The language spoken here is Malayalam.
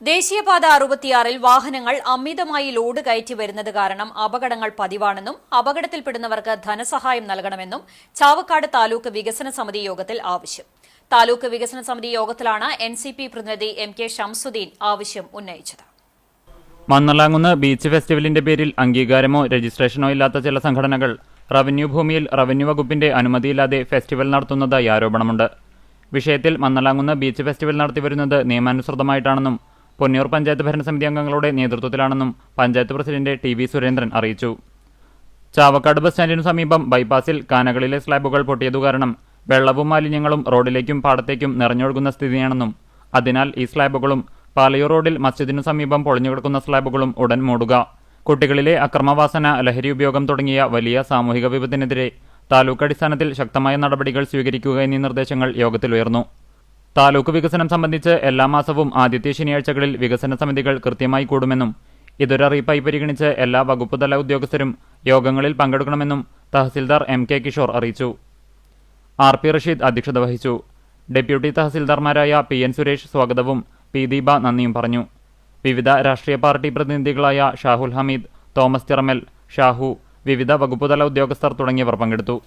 ദേശീയപാത 66-ൽ വാഹനങ്ങൾ അമിതമായി ലോഡ് കയറ്റി വരുന്നത് കാരണം അപകടങ്ങൾ പതിവാണെന്നും അപകടത്തിൽപ്പെടുന്നവർക്ക് ധനസഹായം നൽകണമെന്നും ചാവക്കാട് താലൂക്ക് വികസന സമിതി യോഗത്തിൽ ആവശ്യം. താലൂക്ക് വികസന സമിതി യോഗത്തിലാണ് എൻസിപി പ്രതിനിധി MK ഷംസുദ്ദീൻ ആവശ്യം ഉന്നയിച്ചത്. മന്നലാങ്കുന്ന് ബീച്ച് ഫെസ്റ്റിവലിന്റെ പേരിൽ അംഗീകാരമോ രജിസ്ട്രേഷനോ ഇല്ലാത്ത ചില സംഘടനകൾ റവന്യൂ ഭൂമിയിൽ റവന്യൂ വകുപ്പിന്റെ അനുമതിയില്ലാതെ ഫെസ്റ്റിവൽ നടത്തുന്നതായി ആരോപണമുണ്ട്. വിഷയത്തിൽ മന്നലാങ്കുന്ന് ബീച്ച് ഫെസ്റ്റിവൽ നടത്തിവരുന്നത് നിയമാനുസൃതമായിട്ടാണെന്നും പൊന്നിയൂർ പഞ്ചായത്ത് ഭരണസമിതി അംഗങ്ങളുടെ നേതൃത്വത്തിലാണെന്നും പഞ്ചായത്ത് പ്രസിഡന്റ് TV സുരേന്ദ്രൻ അറിയിച്ചു. ചാവക്കാട് ബസ് സ്റ്റാൻഡിനു സമീപം ബൈപ്പാസിൽ കാനകളിലെ സ്ലാബുകൾ പൊട്ടിയതു കാരണം വെള്ളവും മാലിന്യങ്ങളും റോഡിലേക്കും പാടത്തേക്കും നിറഞ്ഞൊഴുകുന്ന സ്ഥിതിയാണെന്നും അതിനാൽ ഈ സ്ലാബുകളും പാലയൂർ റോഡിൽ മസ്ജിദിനു സമീപം പൊളിഞ്ഞുകിടക്കുന്ന സ്ലാബുകളും ഉടൻ മൂടുക, കുട്ടികളിലെ അക്രമവാസന, ലഹരി ഉപയോഗം തുടങ്ങിയ വലിയ സാമൂഹിക വിപത്തിനെതിരെ താലൂക്ക് അടിസ്ഥാനത്തിൽ ശക്തമായ നടപടികൾ സ്വീകരിക്കുക എന്നീ നിർദ്ദേശങ്ങൾ യോഗത്തിൽ ഉയർന്നു. താലൂക്ക് വികസനം സംബന്ധിച്ച് എല്ലാ മാസവും ആദ്യത്തെ ശനിയാഴ്ചകളിൽ വികസന സമിതികൾ കൃത്യമായി കൂടുമെന്നും ഇതൊരറിയിപ്പായി പരിഗണിച്ച് എല്ലാ വകുപ്പുതല ഉദ്യോഗസ്ഥരും യോഗങ്ങളിൽ പങ്കെടുക്കണമെന്നും തഹസിൽദാർ MK കിഷോർ അറിയിച്ചു. RP റഷീദ് അധ്യക്ഷത വഹിച്ചു. ഡെപ്യൂട്ടി തഹസിൽദാർമാരായ PN സുരേഷ് സ്വാഗതവും P ദീപ നന്ദിയും പറഞ്ഞു. വിവിധ രാഷ്ട്രീയ പാർട്ടി പ്രതിനിധികളായ ഷാഹുൽ ഹമീദ്, തോമസ് ചിറമൽ, ഷാഹു, വിവിധ വകുപ്പുതല ഉദ്യോഗസ്ഥർ തുടങ്ങിയവർ പങ്കെടുത്തു.